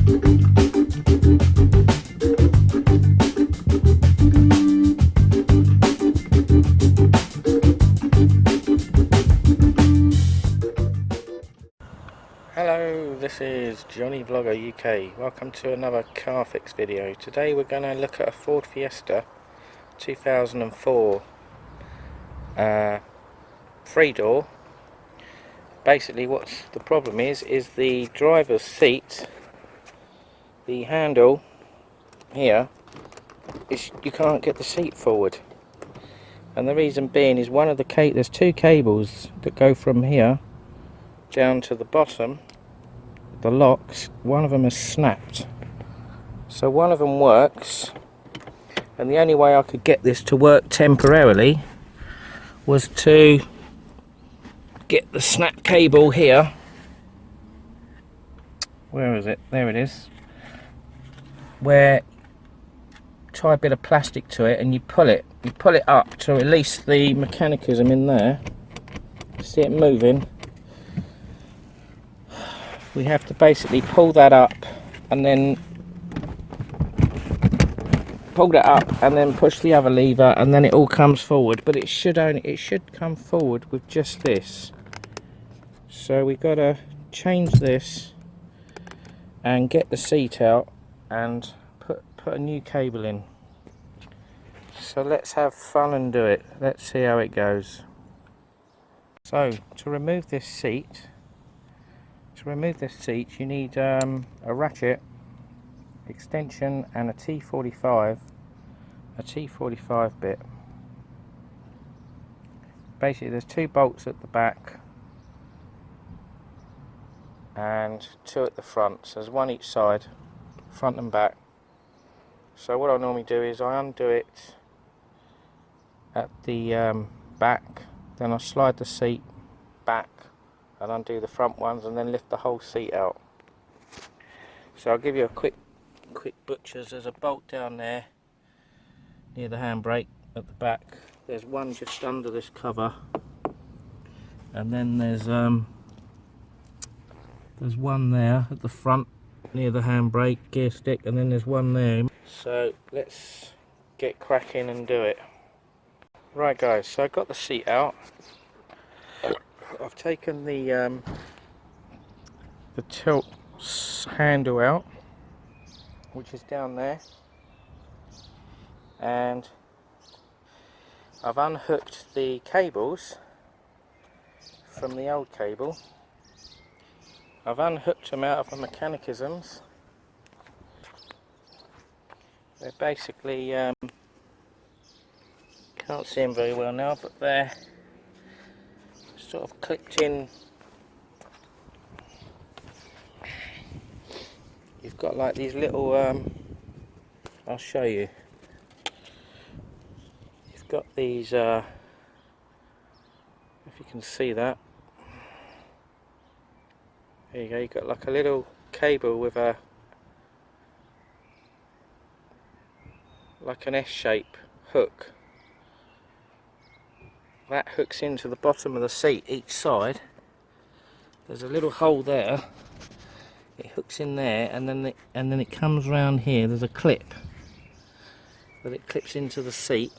Hello, this is Johnny Vlogger UK. Welcome to another car fix video. Today we're going to look at a Ford Fiesta 2004 3-door. Basically what's the problem is the driver's seat, the handle here, you can't get the seat forward. And the reason being is there's two cables that go from here down to the bottom, the locks. One of them is snapped, so one of them works, and the only way I could get this to work temporarily was to get the snap cable here. Where is it? There it is. Where tie a bit of plastic to it and you pull it up to release the mechanism in there. See it moving? We have to basically pull that up and then push the other lever, and then it all comes forward. But it should come forward with just this. So we've got to change this and get the seat out and put a new cable in. So let's have fun and do it. Let's see how it goes. So to remove this seat, you need a ratchet, extension, and a T45 bit. Basically there's two bolts at the back and two at the front, so there's one each side, front and back. So what I normally do is I undo it at the back, then I slide the seat back and undo the front ones, and then lift the whole seat out. So I'll give you a quick butchers. There's a bolt down there near the handbrake at the back. There's one just under this cover, and then there's one there at the front near the handbrake gear stick, and then there's one there. So let's get cracking and do it. Right guys, so I got the seat out. I've taken the tilt handle out, which is down there, and I've unhooked the cables from the old cable. I've unhooked them out of the mechanisms. They're basically can't see them very well now, but they're sort of clipped in. You've got like these little I'll show you. You've got these if you can see that, there you go. You've got like a little cable with like an S-shape hook that hooks into the bottom of the seat each side. There's a little hole there, it hooks in there, and then it comes round here. There's a clip that it clips into the seat,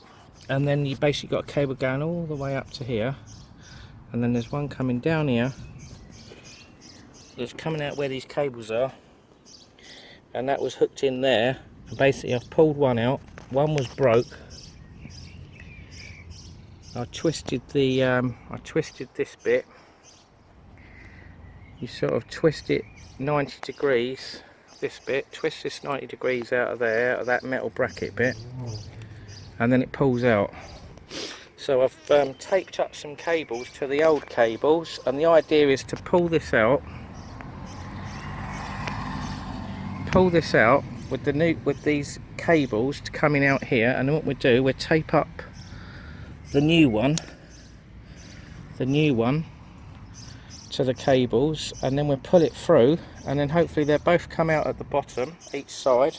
and then you basically got a cable going all the way up to here, and then there's one coming down here that's coming out where these cables are, and that was hooked in there. And basically I've pulled one out, one was broke. I twisted this bit. You sort of twist it 90 degrees, this bit, twist this 90 degrees out of there, out of that metal bracket bit, and then it pulls out. So I've taped up some cables to the old cables, and the idea is to pull this out with these cables coming out here, and then what we do, we tape up the new one to the cables, and then we'll pull it through, and then hopefully they'll both come out at the bottom each side.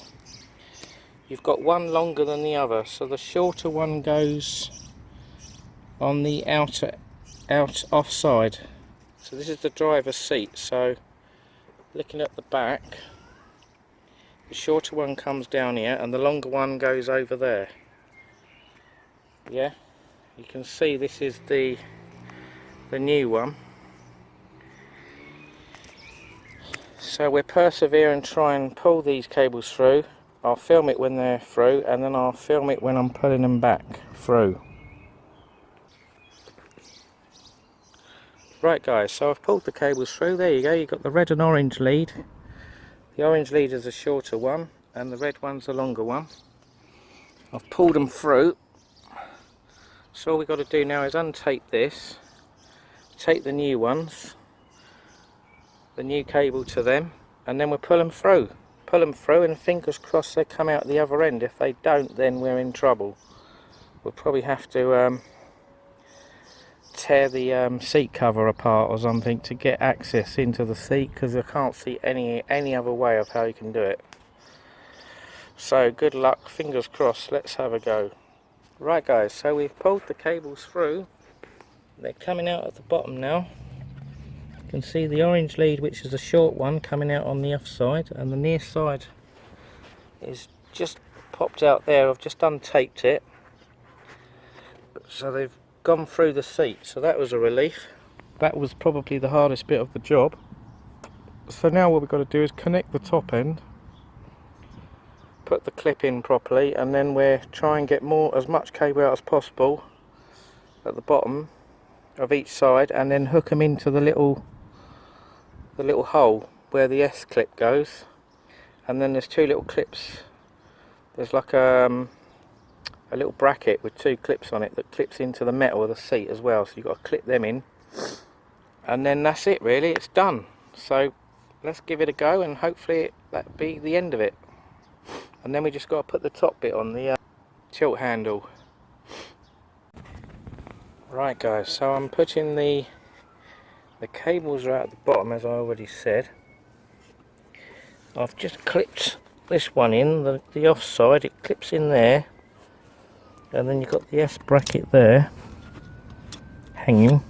You've got one longer than the other, so the shorter one goes on the offside. So this is the driver's seat. So looking at the back, the shorter one comes down here and the longer one goes over there. Yeah, you can see this is the new one. So we'll persevere and try and pull these cables through. I'll film it when they're through, and then I'll film it when I'm pulling them back through. Right guys, so I've pulled the cables through. There you go, you've got the red and orange lead. The orange lead is a shorter one and the red one's a longer one. I've pulled them through. So all we've got to do now is untape this, take the new ones, the new cable to them, and then we'll pull them through. Pull them through and fingers crossed they come out the other end. If they don't, then we're in trouble. We'll probably have to tear the seat cover apart or something to get access into the seat, because I can't see any other way of how you can do it. So good luck, fingers crossed, let's have a go. Right guys, so we've pulled the cables through. They're coming out at the bottom now. You can see the orange lead, which is a short one, coming out on the offside, and the near side is just popped out there. I've just untaped it. So they've gone through the seat, so that was a relief. That was probably the hardest bit of the job. So now what we've got to do is connect the top end, put the clip in properly, and then we'll try and get as much cable out as possible at the bottom of each side, and then hook them into the little hole where the S clip goes. And then there's two little clips. There's like a little bracket with two clips on it that clips into the metal of the seat as well, so you've got to clip them in, and then that's it really, it's done. So let's give it a go and hopefully that'll be the end of it. And then we just got to put the top bit on, the tilt handle. Right guys, so I'm putting the cables right at the bottom, as I already said. I've just clipped this one in, the offside, it clips in there, and then you've got the S bracket there hanging.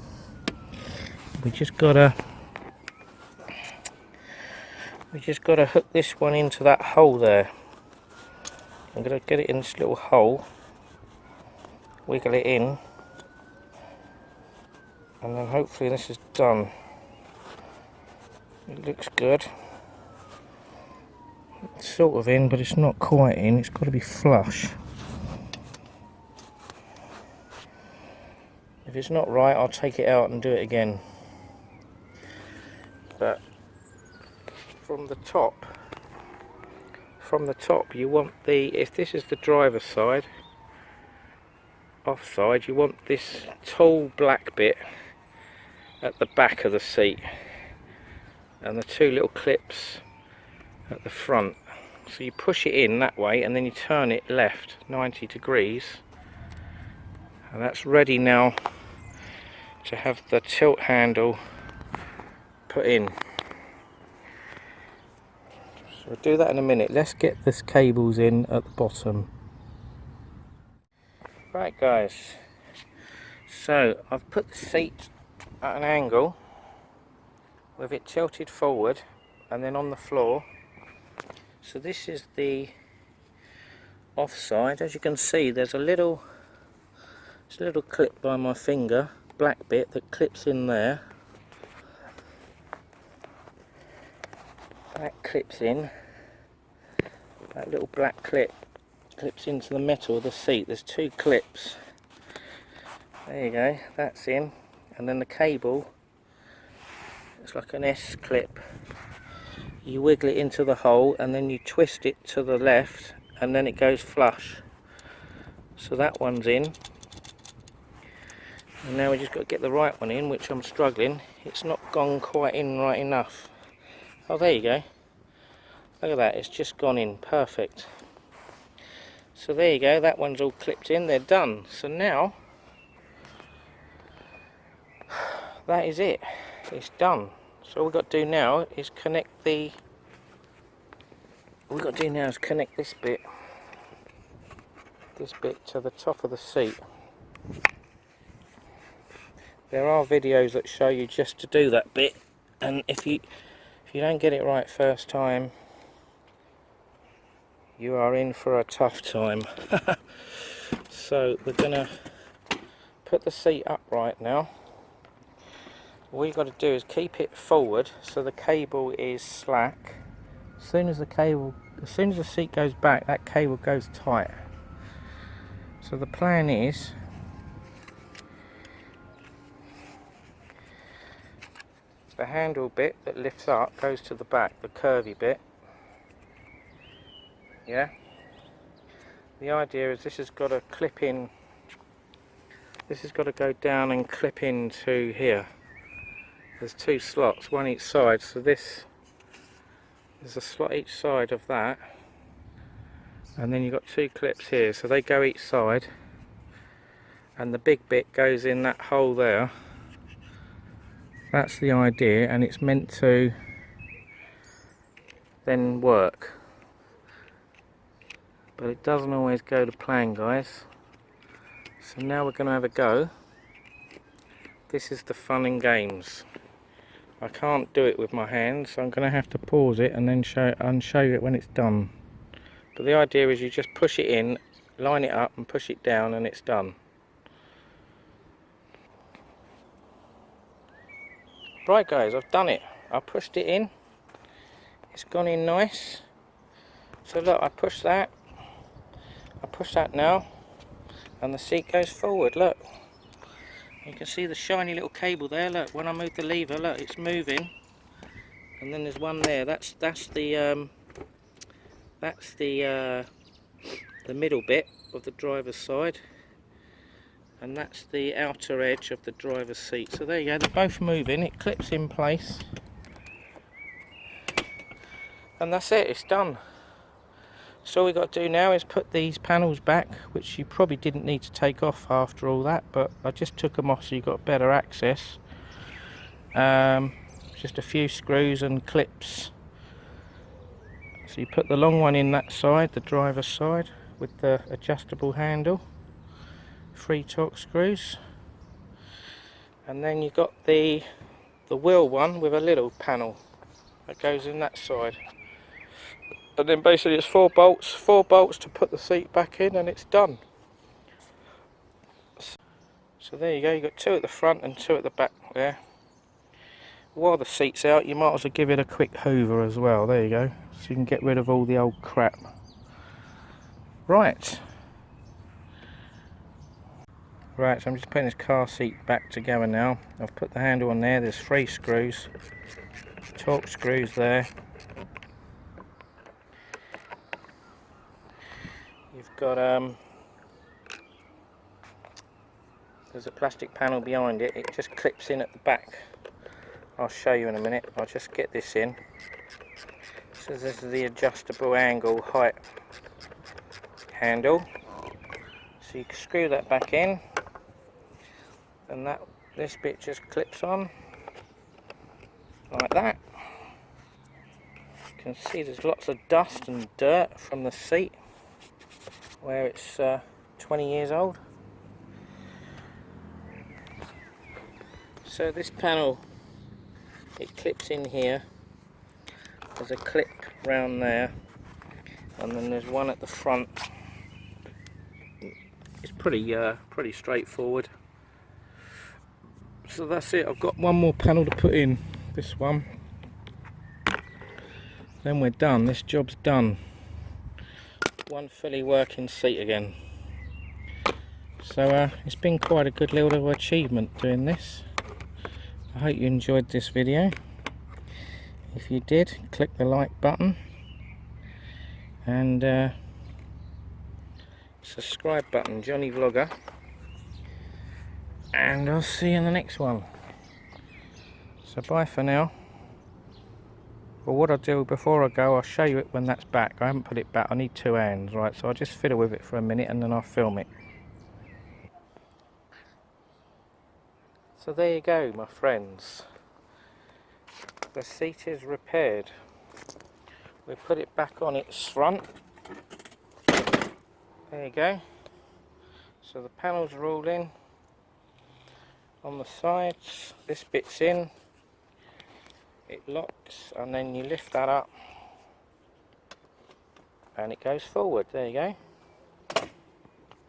We just gotta hook this one into that hole there. I'm going to get it in this little hole, wiggle it in, and then hopefully this is done. It looks good. It's sort of in, but it's not quite in. It's got to be flush. If it's not right, I'll take it out and do it again. But from the top you want if this is the driver's side, offside, you want this tall black bit at the back of the seat, and the two little clips at the front. So you push it in that way, and then you turn it left 90 degrees, and that's ready now to have the tilt handle put in. So we'll do that in a minute. Let's get this cables in at the bottom. Right guys, so I've put the seat at an angle with it tilted forward and then on the floor. So this is the offside. As you can see, there's a little clip by my finger, black bit that clips in there. That clips in. That little black clip clips into the metal of the seat. There's two clips. There you go, that's in. And then the cable, it's like an S clip. You wiggle it into the hole and then you twist it to the left, and then it goes flush. So that one's in. And now we just got to get the right one in, which I'm struggling. It's not gone quite in right enough. Oh, there you go. Look at that, it's just gone in, perfect. So there you go, that one's all clipped in, they're done. So now, that is it, it's done. So all we've got to do now is connect this bit to the top of the seat. There are videos that show you just to do that bit, and if you don't get it right first time, you are in for a tough time. So we're gonna put the seat upright now. All you got to do is keep it forward so the cable is slack. As soon as the seat goes back, that cable goes tight. So the plan is the handle bit that lifts up goes to the back, the curvy bit. Yeah. The idea is this has got to clip in. This has got to go down and clip into here. There's two slots, one each side. So there's a slot each side of that, and then you've got two clips here. So they go each side, and the big bit goes in that hole there. That's the idea, and it's meant to then work. But it doesn't always go to plan, guys. So now we're going to have a go. This is the fun and games. I can't do it with my hands, so I'm going to have to pause it and then show you it when it's done. But the idea is you just push it in, line it up and push it down, and it's done. Right guys, I've done it. I pushed it in. It's gone in nice. So look, I push that now, and the seat goes forward. Look, you can see the shiny little cable there. Look, when I move the lever, look, it's moving. And then there's one there. That's the middle bit of the driver's side, and that's the outer edge of the driver's seat. So there you go. They're both moving. It clips in place, and that's it. It's done. So all we've got to do now is put these panels back, which you probably didn't need to take off after all that, but I just took them off so you got better access. Just a few screws and clips. So you put the long one in that side, the driver's side, with the adjustable handle, 3 Torx screws, and then you've got the wheel one with a little panel that goes in that side. And then basically it's 4 bolts to put the seat back in, and it's done. So there you go, you've got 2 at the front and 2 at the back there. While the seat's out, you might as well give it a quick hoover as well. There you go, so you can get rid of all the old crap. Right, so I'm just putting this car seat back together now. I've put the handle on there, there's 3 screws, Torx screws there. You've got there's a plastic panel behind it. It just clips in at the back. I'll show you in a minute. I'll just get this in. So this is the adjustable angle height handle. So you can screw that back in, and this bit just clips on like that. You can see there's lots of dust and dirt from the seat where it's 20 years old. So this panel, it clips in here. There's a clip round there, and then there's one at the front. It's pretty straightforward. So that's it. I've got one more panel to put in, this one. Then we're done. This job's done. One fully working seat again. So it's been quite a good little achievement doing this. I hope you enjoyed this video. If you did, click the like button and subscribe button, Johnny Vlogger, and I'll see you in the next one. So bye for now. But what I'll do before I go, I'll show you it when that's back. I haven't put it back, I need 2 hands, right? So I'll just fiddle with it for a minute and then I'll film it. So there you go, my friends. The seat is repaired. We put it back on its front. There you go. So the panels are all in on the sides. This bit's in. It locks, and then you lift that up and it goes forward. There you go.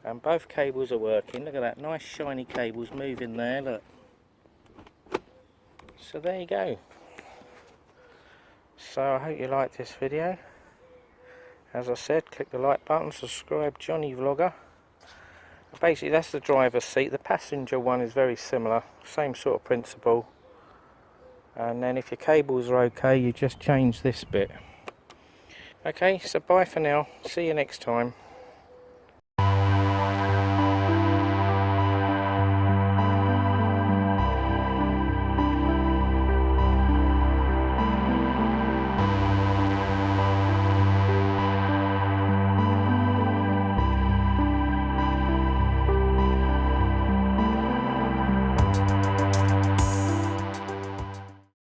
And both cables are working. Look at that, nice shiny cables moving there, look. So there you go. So I hope you liked this video. As I said, click the like button, subscribe, Johnny Vlogger. Basically that's the driver's seat. The passenger one is very similar, same sort of principle. And then if your cables are okay, you just change this bit. Okay, so bye for now. See you next time.